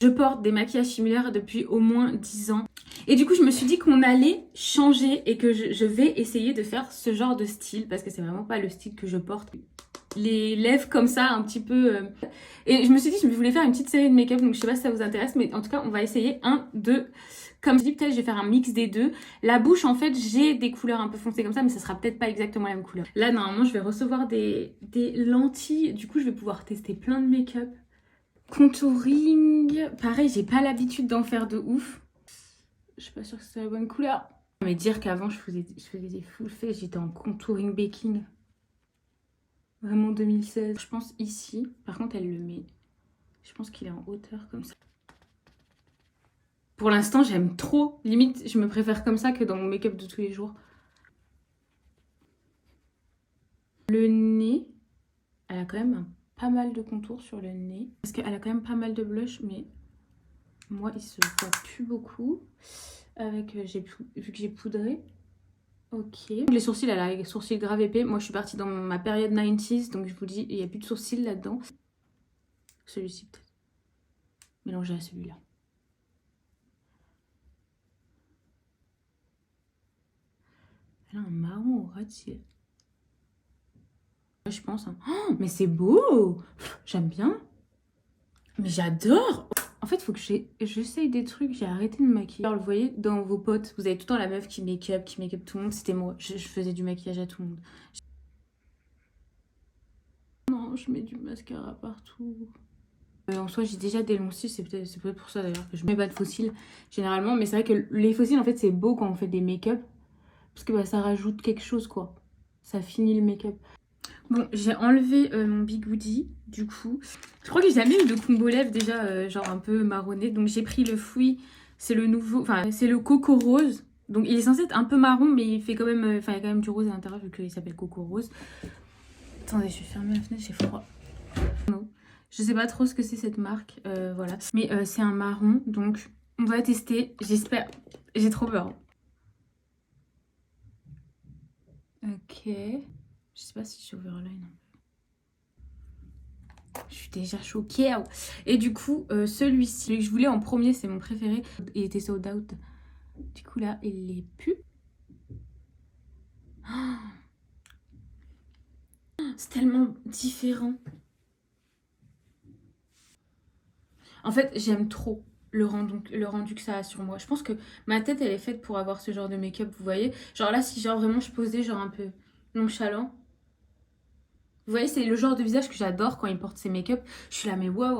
Je porte des maquillages similaires depuis au moins 10 ans. Et du coup, je me suis dit qu'on allait changer et que je vais essayer de faire ce genre de style parce que c'est vraiment pas le style que je porte. Les lèvres comme ça, un petit peu... Et je me suis dit, je voulais faire une petite série de make-up, donc je sais pas si ça vous intéresse, mais en tout cas, on va essayer un, deux... Comme je dis, peut-être je vais faire un mix des deux. La bouche, en fait, j'ai des couleurs un peu foncées comme ça, mais ça sera peut-être pas exactement la même couleur. Là, normalement, je vais recevoir des lentilles. Du coup, je vais pouvoir tester plein de make-up. Contouring. Pareil, j'ai pas l'habitude d'en faire de ouf. Je suis pas sûre que c'est la bonne couleur. Mais dire qu'avant, je faisais des full face, j'étais en contouring baking. Vraiment 2016. Je pense ici. Par contre, elle le met. Je pense qu'il est en hauteur comme ça. Pour l'instant, j'aime trop. Limite, je me préfère comme ça que dans mon make-up de tous les jours. Le nez, elle a quand même pas mal de contours sur le nez. Parce qu'elle a quand même pas mal de blush, mais moi, il se voit plus beaucoup. Avec, vu que j'ai poudré. Ok. Les sourcils, elle a les sourcils grave épais. Moi, je suis partie dans ma période 90s, donc je vous dis, il n'y a plus de sourcils là-dedans. Celui-ci, peut-être. Mélangé à celui-là. Elle a un marron au ras de cils. Je pense. Hein. Oh, mais c'est beau! J'aime bien. Mais j'adore! En fait, il faut que j'essaye des trucs. J'ai arrêté de me maquiller. Alors, vous voyez, dans vos potes, vous avez tout le temps la meuf qui make-up tout le monde. C'était moi. Je faisais du maquillage à tout le monde. Non, je mets du mascara partout. En soi, j'ai déjà des longs cils. C'est peut-être pour ça d'ailleurs que je mets pas de faux cils généralement. Mais c'est vrai que les faux cils, en fait, c'est beau quand on fait des make-up. Parce que bah, ça rajoute quelque chose, quoi. Ça finit le make-up. Bon, j'ai enlevé mon Bigoudi, du coup. Je crois que j'ai jamais eu de combo lèvres déjà, genre un peu marronné. Donc j'ai pris le Fouille, c'est le nouveau, enfin c'est le Coco Rose. Donc il est censé être un peu marron, mais il fait quand même, enfin il y a quand même du rose à l'intérieur vu qu'il s'appelle Coco Rose. Attendez, je vais fermer la fenêtre, j'ai froid. Non, je sais pas trop ce que c'est cette marque, voilà. Mais c'est un marron, donc on va tester, j'espère. J'ai trop peur. Ok. Je sais pas si je overline. Je suis déjà choquée. Et du coup, celui-ci, celui que je voulais en premier, c'est mon préféré. Il était sold out. Du coup, là, il l'est plus. Oh, c'est tellement différent. En fait, j'aime trop le rendu que ça a sur moi. Je pense que ma tête, elle est faite pour avoir ce genre de make-up, vous voyez. Genre là, si genre vraiment je posais genre un peu nonchalant. Vous voyez, c'est le genre de visage que j'adore quand il porte ses make-up. Je suis là, mais waouh.